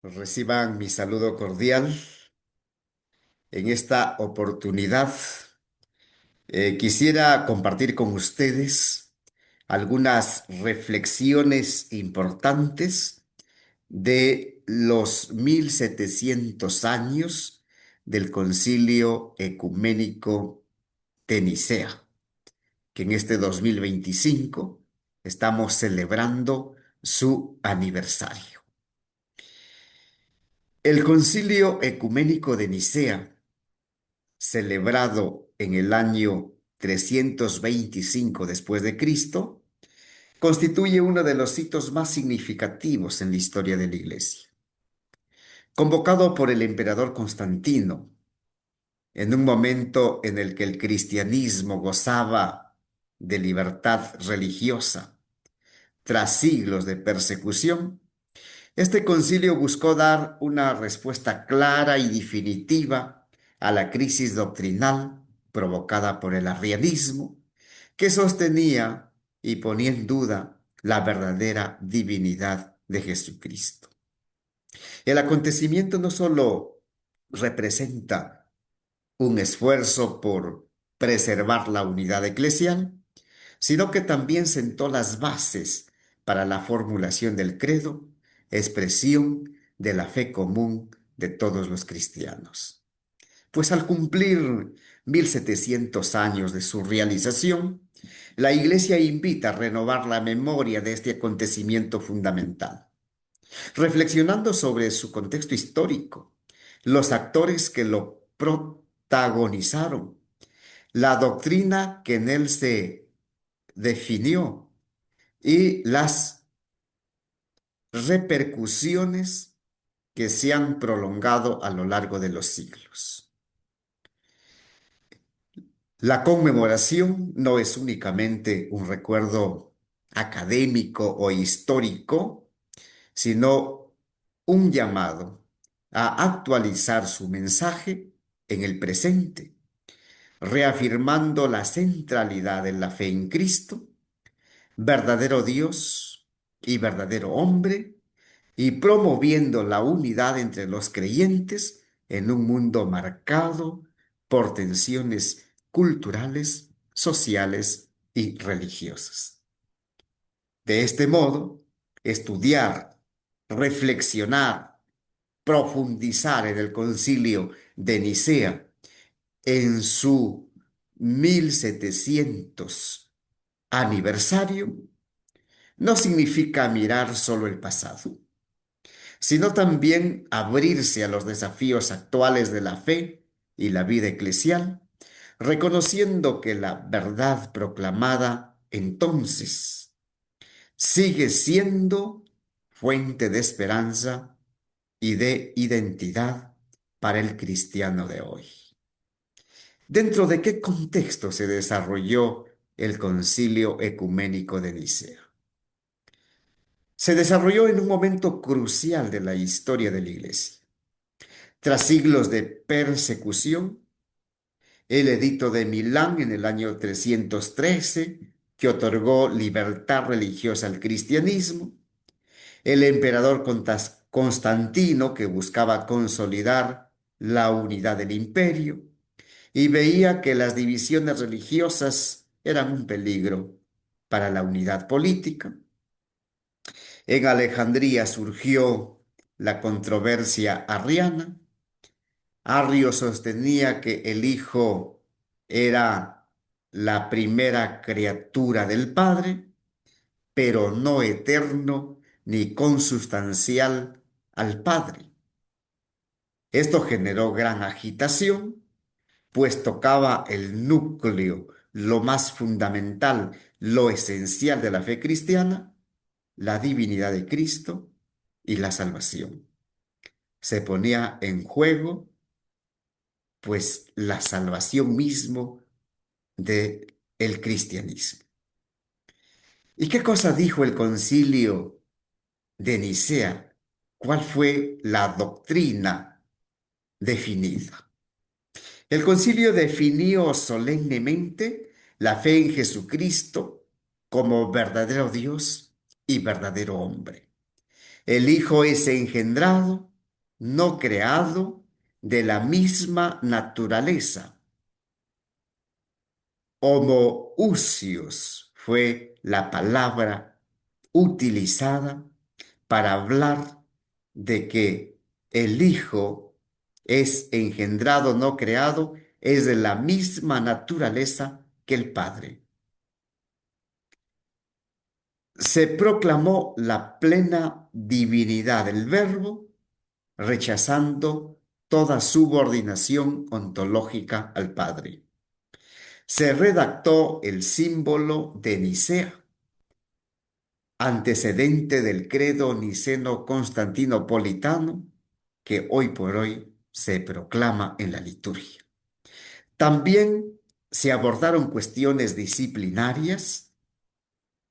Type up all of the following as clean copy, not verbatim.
Reciban mi saludo cordial. En esta oportunidad quisiera compartir con ustedes algunas reflexiones importantes de los 1700 años del Concilio Ecuménico de Nicea, que en este 2025 estamos celebrando su aniversario. El Concilio Ecuménico de Nicea, celebrado en el año 325 después de Cristo, constituye uno de los hitos más significativos en la historia de la Iglesia. Convocado por el emperador Constantino, en un momento en el que el cristianismo gozaba de libertad religiosa tras siglos de persecución, este concilio buscó dar una respuesta clara y definitiva a la crisis doctrinal provocada por el arrianismo, que sostenía y ponía en duda la verdadera divinidad de Jesucristo. El acontecimiento no solo representa un esfuerzo por preservar la unidad eclesial, sino que también sentó las bases para la formulación del credo, expresión de la fe común de todos los cristianos. Pues al cumplir 1700 años de su realización, la Iglesia invita a renovar la memoria de este acontecimiento fundamental, reflexionando sobre su contexto histórico, los actores que lo protagonizaron, la doctrina que en él se definió y las repercusiones que se han prolongado a lo largo de los siglos. La conmemoración no es únicamente un recuerdo académico o histórico, sino un llamado a actualizar su mensaje en el presente, reafirmando la centralidad de la fe en Cristo, verdadero Dios y verdadero hombre, y promoviendo la unidad entre los creyentes en un mundo marcado por tensiones culturales, sociales y religiosas. De este modo, estudiar, reflexionar, profundizar en el Concilio de Nicea en su 1700 aniversario no significa mirar solo el pasado, sino también abrirse a los desafíos actuales de la fe y la vida eclesial, reconociendo que la verdad proclamada entonces sigue siendo fuente de esperanza y de identidad para el cristiano de hoy. ¿Dentro de qué contexto se desarrolló el Concilio Ecuménico de Nicea? Se desarrolló en un momento crucial de la historia de la Iglesia. Tras siglos de persecución, el Edicto de Milán en el año 313, que otorgó libertad religiosa al cristianismo, el emperador Constantino, que buscaba consolidar la unidad del imperio y veía que las divisiones religiosas eran un peligro para la unidad política. En Alejandría surgió la controversia arriana. Arrio sostenía que el Hijo era la primera criatura del Padre, pero no eterno ni consustancial al Padre. Esto generó gran agitación, pues tocaba el núcleo, lo más fundamental, lo esencial de la fe cristiana, la divinidad de Cristo y la salvación. Se ponía en juego, pues, la salvación mismo de el cristianismo. ¿Y qué cosa dijo el concilio de Nicea? ¿Cuál fue la doctrina definida? El concilio definió solemnemente la fe en Jesucristo como verdadero Dios y verdadero hombre. El Hijo es engendrado no creado, de la misma naturaleza. Homoousios fue la palabra utilizada para hablar de que el Hijo es engendrado, no creado, es de la misma naturaleza que el Padre. Se proclamó la plena divinidad del Verbo, rechazando toda subordinación ontológica al Padre. Se redactó el símbolo de Nicea, antecedente del credo niceno-constantinopolitano, que hoy por hoy se proclama en la liturgia. También se abordaron cuestiones disciplinarias,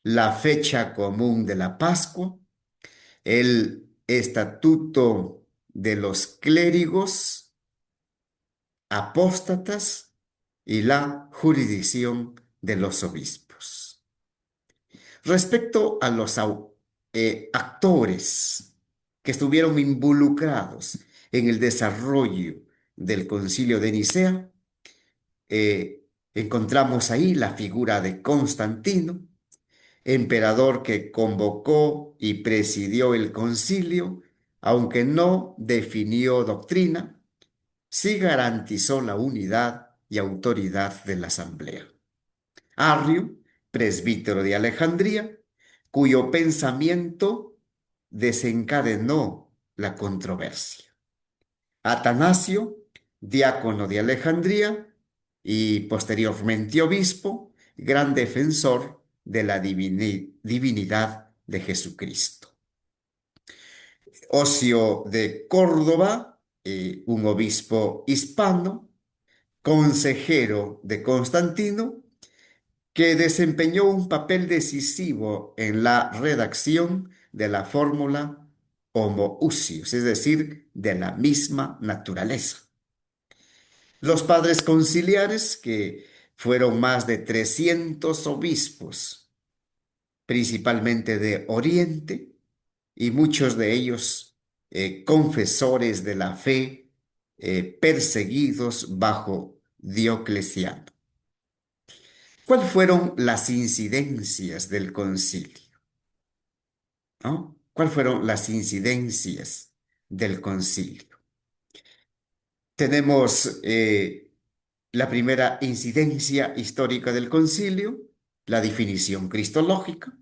la fecha común de la Pascua, el estatuto de los clérigos apóstatas y la jurisdicción de los obispos. Respecto a los actores que estuvieron involucrados en el desarrollo del Concilio de Nicea, encontramos ahí la figura de Constantino, emperador que convocó y presidió el concilio, aunque no definió doctrina, sí garantizó la unidad y autoridad de la asamblea. Arrio, presbítero de Alejandría, cuyo pensamiento desencadenó la controversia. Atanasio, diácono de Alejandría y posteriormente obispo, gran defensor de la divinidad de Jesucristo. Ocio de Córdoba, un obispo hispano, consejero de Constantino, que desempeñó un papel decisivo en la redacción de la fórmula homoousios, es decir, de la misma naturaleza. Los padres conciliares, que fueron más de 300 obispos, principalmente de Oriente, y muchos de ellos confesores de la fe, perseguidos bajo Diocleciano. ¿Cuáles fueron las incidencias del concilio? ¿No? ¿Cuáles fueron las incidencias del concilio? Tenemos la primera incidencia histórica del concilio, la definición cristológica,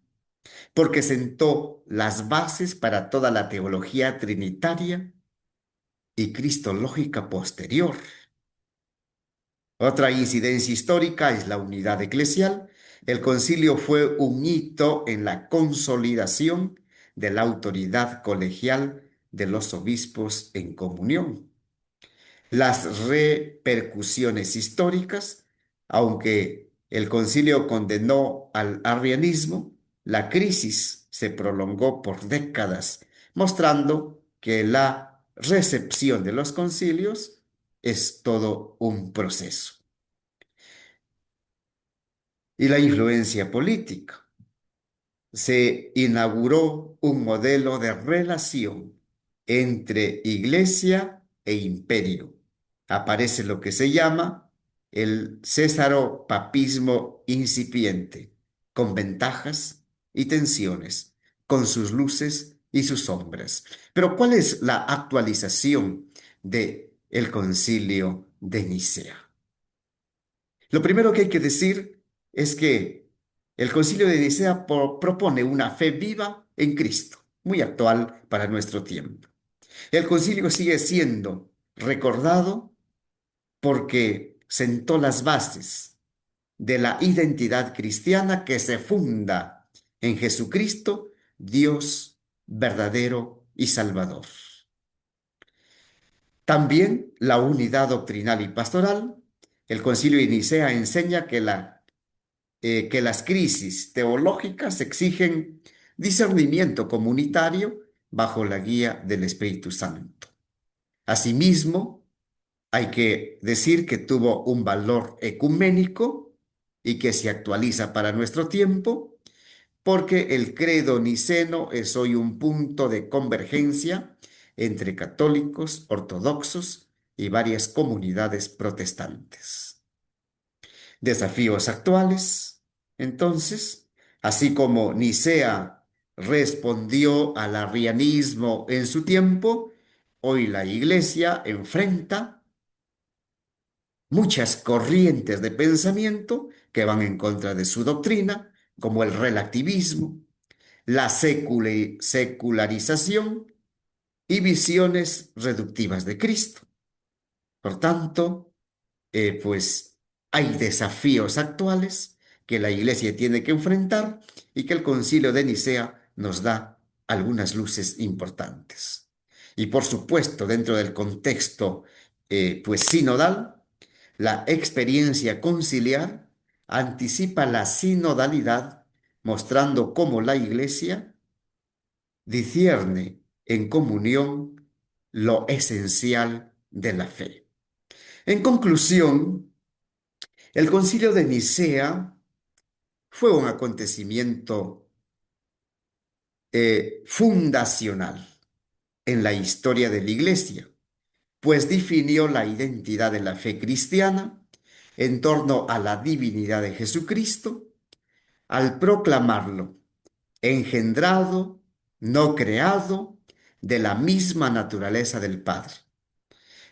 porque sentó las bases para toda la teología trinitaria y cristológica posterior. Otra incidencia histórica es la unidad eclesial. El concilio fue un hito en la consolidación de la autoridad colegial de los obispos en comunión. Las repercusiones históricas, aunque el concilio condenó al arrianismo, la crisis se prolongó por décadas, mostrando que la recepción de los concilios es todo un proceso. Y la influencia política. Se inauguró un modelo de relación entre iglesia e imperio. Aparece lo que se llama el césaropapismo incipiente, con ventajas y tensiones, con sus luces y sus sombras. Pero ¿cuál es la actualización de el Concilio de Nicea? Lo primero que hay que decir es que el Concilio de Nicea propone una fe viva en Cristo, muy actual para nuestro tiempo. El concilio sigue siendo recordado porque sentó las bases de la identidad cristiana que se funda en Jesucristo, Dios verdadero y Salvador. También la unidad doctrinal y pastoral. El Concilio de Nicea enseña que las crisis teológicas exigen discernimiento comunitario bajo la guía del Espíritu Santo. Asimismo, hay que decir que tuvo un valor ecuménico y que se actualiza para nuestro tiempo, porque el credo niceno es hoy un punto de convergencia entre católicos, ortodoxos y varias comunidades protestantes. Desafíos actuales, entonces, así como Nicea respondió al arrianismo en su tiempo, hoy la Iglesia enfrenta muchas corrientes de pensamiento que van en contra de su doctrina, como el relativismo, la secularización y visiones reductivas de Cristo. Por tanto, pues hay desafíos actuales que la Iglesia tiene que enfrentar y que el Concilio de Nicea nos da algunas luces importantes. Y por supuesto, dentro del contexto pues sinodal, la experiencia conciliar anticipa la sinodalidad, mostrando cómo la Iglesia discierne en comunión lo esencial de la fe. En conclusión, el Concilio de Nicea fue un acontecimiento fundacional en la historia de la Iglesia, pues definió la identidad de la fe cristiana en torno a la divinidad de Jesucristo al proclamarlo engendrado, no creado, de la misma naturaleza del Padre.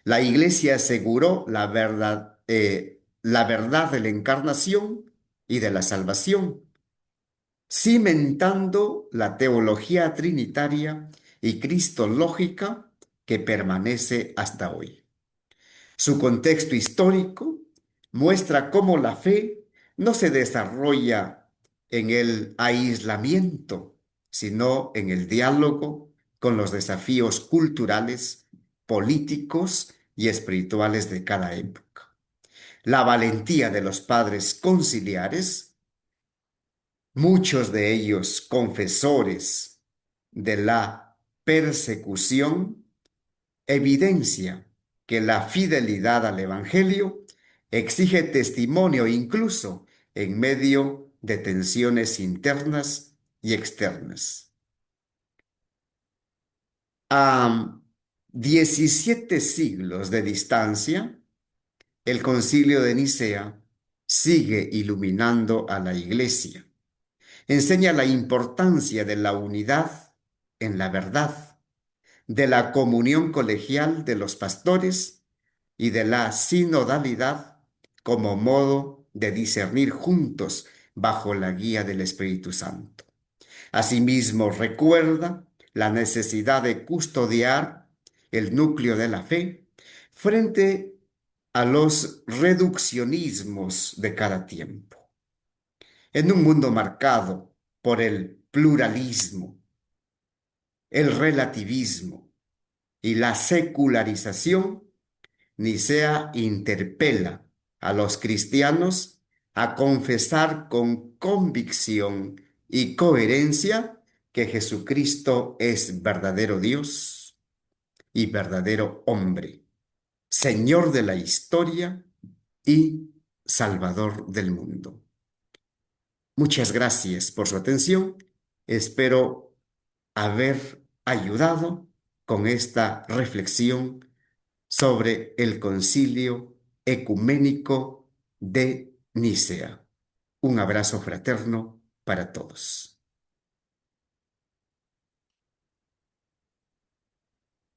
La Iglesia aseguró la verdad de la encarnación y de la salvación, cimentando la teología trinitaria y cristológica que permanece hasta hoy. Su contexto histórico muestra cómo la fe no se desarrolla en el aislamiento, sino en el diálogo con los desafíos culturales, políticos y espirituales de cada época. La valentía de los padres conciliares, muchos de ellos confesores de la persecución, evidencia que la fidelidad al Evangelio exige testimonio incluso en medio de tensiones internas y externas. A 17 siglos de distancia, el Concilio de Nicea sigue iluminando a la Iglesia. Enseña la importancia de la unidad en la verdad, de la comunión colegial de los pastores y de la sinodalidad como modo de discernir juntos bajo la guía del Espíritu Santo. Asimismo, recuerda la necesidad de custodiar el núcleo de la fe frente a los reduccionismos de cada tiempo. En un mundo marcado por el pluralismo, el relativismo y la secularización, Nicea interpela a los cristianos a confesar con convicción y coherencia que Jesucristo es verdadero Dios y verdadero hombre, Señor de la historia y Salvador del mundo. Muchas gracias por su atención. Espero haber ayudado con esta reflexión sobre el Concilio Ecuménico de Nicea. Un abrazo fraterno para todos.